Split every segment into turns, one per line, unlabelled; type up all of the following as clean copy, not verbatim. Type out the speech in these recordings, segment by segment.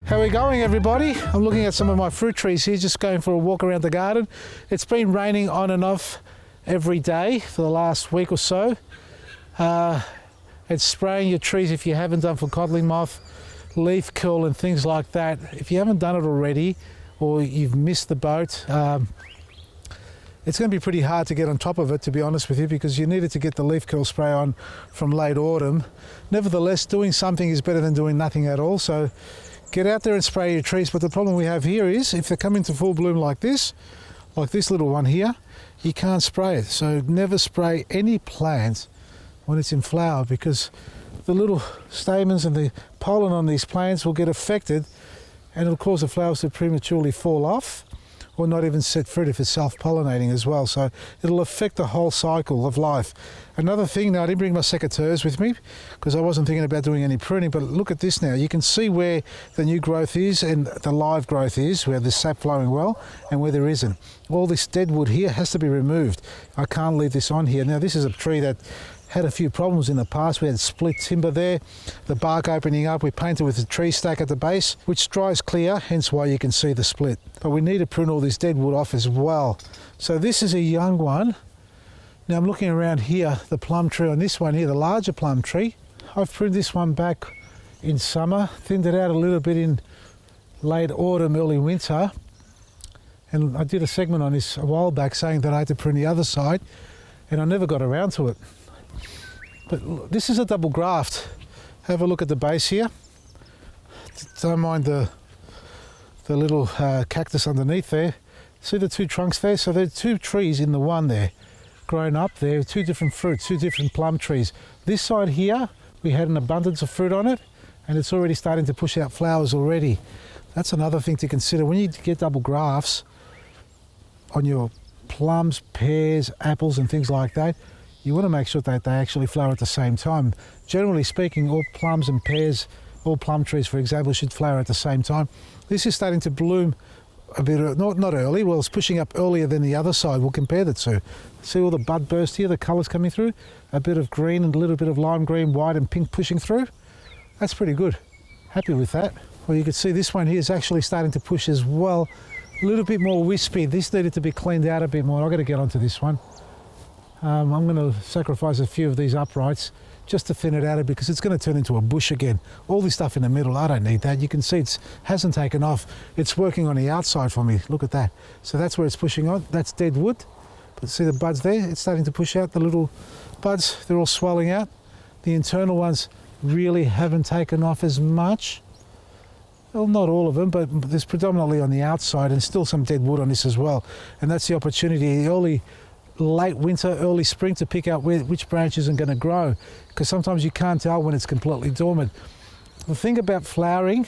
How are we going, everybody? I'm looking at some of my fruit trees here, just going for a walk around the garden. It's been raining on and off every day for the last week or so. It's spraying your trees if you haven't done for codling moth, leaf curl and things like that. If you haven't done it already or you've missed the boat, it's going to be pretty hard to get on top of it, to be honest with you, because you needed to get the leaf curl spray on from late autumn. Nevertheless, doing something is better than doing nothing at all. So get out there and spray your trees. But the problem we have here is if they come into full bloom like this little one here, you can't spray it. So never spray any plant when it's in flower, because the little stamens and the pollen on these plants will get affected and it'll cause the flowers to prematurely fall off or not even set fruit if it's self-pollinating as well. So it'll affect the whole cycle of life. Another thing, now I didn't bring my secateurs with me because I wasn't thinking about doing any pruning, but look at this now. You can see where the new growth is and the live growth is, where there's sap flowing well and where there isn't. All this dead wood here has to be removed. I can't leave this on here. Now this is a tree that had a few problems in the past. We had split timber there, the bark opening up. We painted with a tree stack at the base, which dries clear, hence why you can see the split. But we need to prune all this dead wood off as well. So this is a young one. Now I'm looking around here, the plum tree on this one here, the larger plum tree. I've pruned this one back in summer, thinned it out a little bit in late autumn, early winter. And I did a segment on this a while back saying that I had to prune the other side, and I never got around to it. But this is a double graft. Have a look at the base here. Don't mind the little cactus underneath there. See the two trunks there? So there are two trees in the one there, grown up there, two different fruits, two different plum trees. This side here, we had an abundance of fruit on it, and it's already starting to push out flowers already. That's another thing to consider. When you get double grafts on your plums, pears, apples and things like that, you want to make sure that they actually flower at the same time. Generally speaking, all plums and pears, all plum trees, for example, should flower at the same time. This is starting to bloom a bit, not early, well, it's pushing up earlier than the other side. We'll compare the two. See all the bud burst here, the colours coming through? A bit of green and a little bit of lime green, white and pink pushing through. That's pretty good. Happy with that. Well, you can see this one here is actually starting to push as well. A little bit more wispy. This needed to be cleaned out a bit more. I've got to get onto this one. I'm going to sacrifice a few of these uprights just to thin it out because it's going to turn into a bush again. All this stuff in the middle, I don't need that. You can see it hasn't taken off. It's working on the outside for me. Look at that. So that's where it's pushing on. That's dead wood. But see the buds there? It's starting to push out the little buds. They're all swelling out. The internal ones really haven't taken off as much. Well, not all of them, but there's predominantly on the outside and still some dead wood on this as well. And that's the opportunity. The late winter, early spring to pick out which branch isn't going to grow, because sometimes you can't tell when it's completely dormant. The thing about flowering,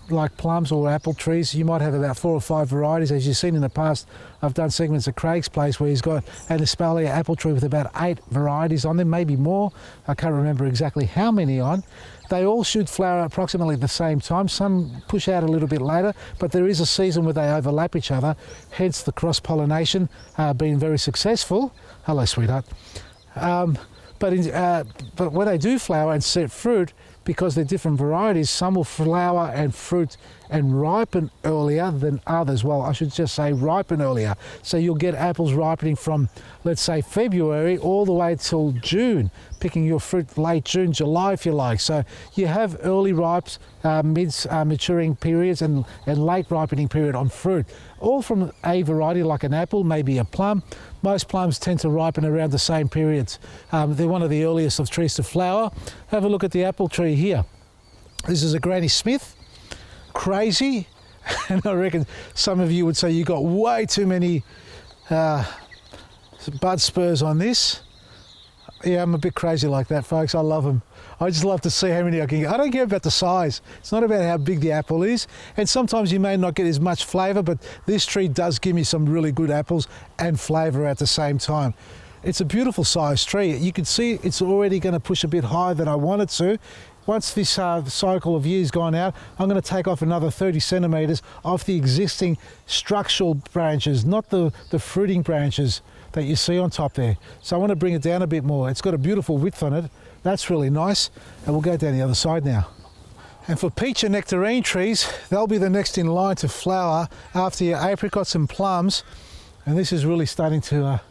like plums or apple trees, you might have about 4 or 5 varieties. As you've seen in the past, I've done segments of Craig's place where he's got an espalier apple tree with about 8 varieties on them, maybe more. I can't remember exactly how many on. They all should flower approximately at the same time. Some push out a little bit later, but there is a season where they overlap each other, hence the cross-pollination being very successful. Hello, sweetheart. But when they do flower and set fruit, because they're different varieties, some will flower and fruit and ripen earlier than others. Well, I should just say ripen earlier. So you'll get apples ripening from, let's say, February all the way till June, picking your fruit late June, July if you like. So you have early ripes, maturing periods and late ripening period on fruit. All from a variety like an apple, maybe a plum. Most plums tend to ripen around the same periods. They're one of the earliest of trees to flower. Have a look at the apple tree here. This is a Granny Smith. Crazy. And I reckon some of you would say you got way too many bud spurs on this. Yeah, I'm a bit crazy like that, folks. I love them. I just love to see how many I can get. I don't care about the size. It's not about how big the apple is. And sometimes you may not get as much flavour, but this tree does give me some really good apples and flavour at the same time. It's a beautiful sized tree. You can see it's already going to push a bit higher than I want it to. Once this cycle of years gone out, I'm going to take off another 30 centimetres off the existing structural branches, not the fruiting branches that you see on top there. So I want to bring it down a bit more. It's got a beautiful width on it. That's really nice. And we'll go down the other side now. And for peach and nectarine trees, they'll be the next in line to flower after your apricots and plums. And this is really starting to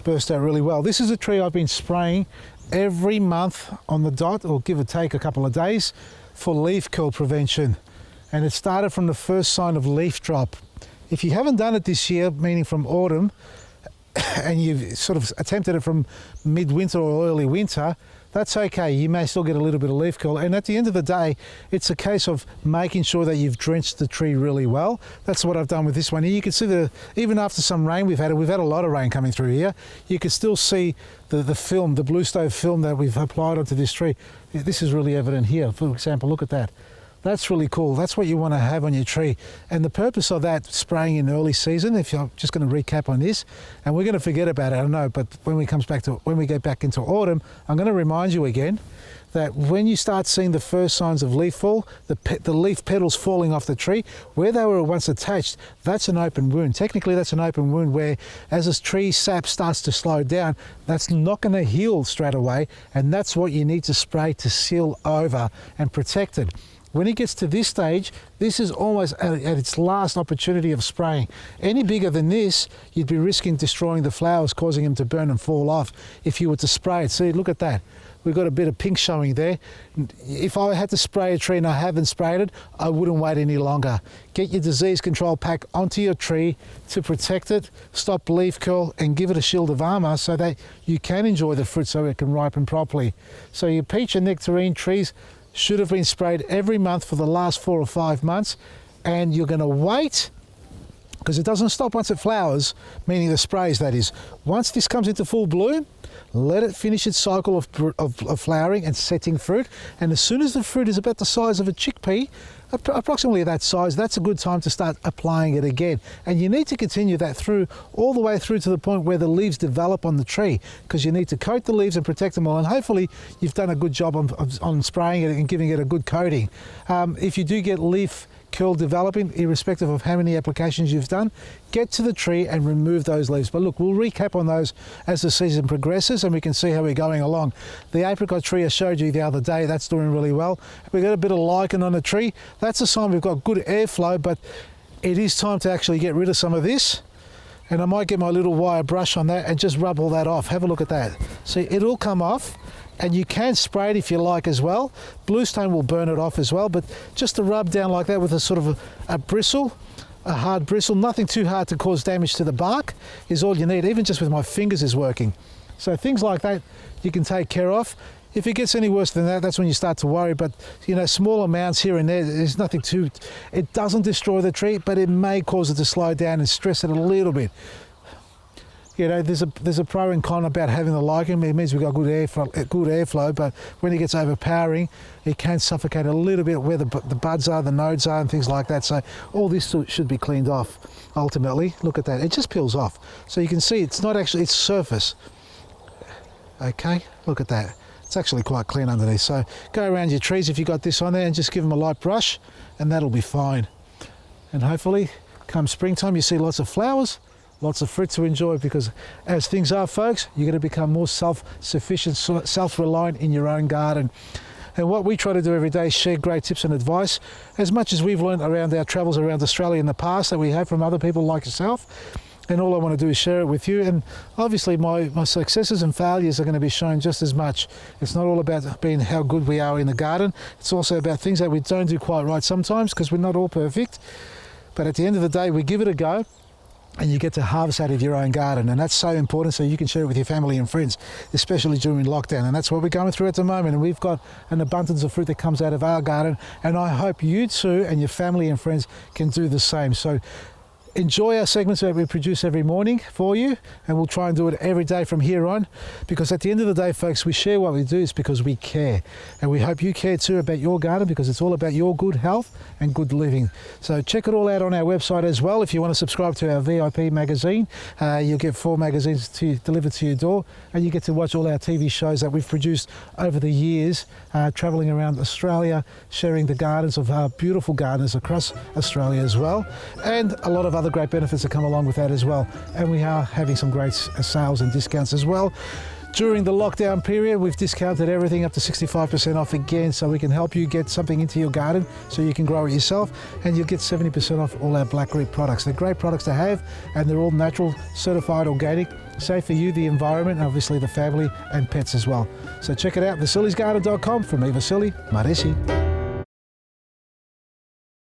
burst out really well. This is a tree I've been spraying every month on the dot, or give or take a couple of days, for leaf curl prevention. And it started from the first sign of leaf drop. If you haven't done it this year, meaning from autumn, and you've sort of attempted it from midwinter or early winter, that's okay. You may still get a little bit of leaf curl. And at the end of the day, it's a case of making sure that you've drenched the tree really well. That's what I've done with this one. You can see even after some rain we've had a lot of rain coming through here, you can still see the film, the blue stove film that we've applied onto this tree. This is really evident here. For example, look at that. That's really cool. That's what you want to have on your tree. And the purpose of that spraying in early season, if you're just going to recap on this, and we're going to forget about it, I know, but when we get back into autumn, I'm going to remind you again that when you start seeing the first signs of leaf fall, the leaf petals falling off the tree, where they were once attached, that's an open wound. Technically, that's an open wound where as this tree sap starts to slow down, that's not going to heal straight away, and that's what you need to spray to seal over and protect it. When it gets to this stage, this is almost at its last opportunity of spraying. Any bigger than this, you'd be risking destroying the flowers, causing them to burn and fall off if you were to spray it. See, look at that. We've got a bit of pink showing there. If I had to spray a tree and I haven't sprayed it, I wouldn't wait any longer. Get your disease control pack onto your tree to protect it, stop leaf curl, and give it a shield of armour so that you can enjoy the fruit so it can ripen properly. So your peach and nectarine trees should have been sprayed every month for the last 4 or 5 months, and you're going to wait, because it doesn't stop once it flowers, meaning the sprays, that is. Once this comes into full bloom, let it finish its cycle of flowering and setting fruit, and as soon as the fruit is about the size of a chickpea, approximately that size, that's a good time to start applying it again. And you need to continue that through, all the way through to the point where the leaves develop on the tree, because you need to coat the leaves and protect them all, and hopefully you've done a good job on spraying it and giving it a good coating. If you do get leaf curl developing, irrespective of how many applications you've done, get to the tree and remove those leaves. But look, we'll recap on those as the season progresses and we can see how we're going along. The apricot tree I showed you the other day, that's doing really well. We've got a bit of lichen on the tree. That's a sign we've got good airflow, but it is time to actually get rid of some of this. And I might get my little wire brush on that and just rub all that off. Have a look at that. See, it'll come off. And you can spray it if you like as well. Bluestone will burn it off as well, but just to rub down like that with a sort of a bristle, a hard bristle, nothing too hard to cause damage to the bark, is all you need. Even just with my fingers is working. So things like that you can take care of. If it gets any worse than that, that's when you start to worry. But you know, small amounts here and there, there's nothing too, it doesn't destroy the tree, but it may cause it to slow down and stress it a little bit. You know, there's a pro and con about having the lichen. It means we've got good airflow, but when it gets overpowering, it can suffocate a little bit where the buds are, the nodes are, and things like that. So all this should be cleaned off ultimately. Look at that, it just peels off. So you can see it's not actually, it's surface. Okay, look at that. It's actually quite clean underneath. So go around your trees if you got this on there and just give them a light brush and that'll be fine. And hopefully come springtime you see lots of flowers, lots of fruit to enjoy, because as things are, folks, you're going to become more self-sufficient, self-reliant in your own garden. And what we try to do every day is share great tips and advice, as much as we've learned around our travels around Australia in the past that we have from other people like yourself. And all I want to do is share it with you. And obviously my successes and failures are going to be shown just as much. It's not all about being how good we are in the garden. It's also about things that we don't do quite right sometimes, because we're not all perfect. But at the end of the day, we give it a go. And you get to harvest out of your own garden, and that's so important, so you can share it with your family and friends, especially during lockdown. And that's what we're going through at the moment, and we've got an abundance of fruit that comes out of our garden, and I hope you too and your family and friends can do the same. So enjoy our segments that we produce every morning for you, and we'll try and do it every day from here on, because at the end of the day, folks, we share what we do is because we care, and we hope you care too about your garden, because it's all about your good health and good living. So check it all out on our website as well. If you want to subscribe to our VIP magazine, you'll get 4 magazines delivered to your door, and you get to watch all our TV shows that we've produced over the years, travelling around Australia, sharing the gardens of our beautiful gardens across Australia as well, and a lot of other great benefits that come along with that as well. And we are having some great sales and discounts as well. During the lockdown period, we've discounted everything up to 65% off again, so we can help you get something into your garden so you can grow it yourself, and you'll get 70% off all our blackroot products. They're great products to have, and they're all natural, certified organic, safe for you, the environment, and obviously the family and pets as well. So check it out, vasilisgarden.com. From me, Vasily, Maresi.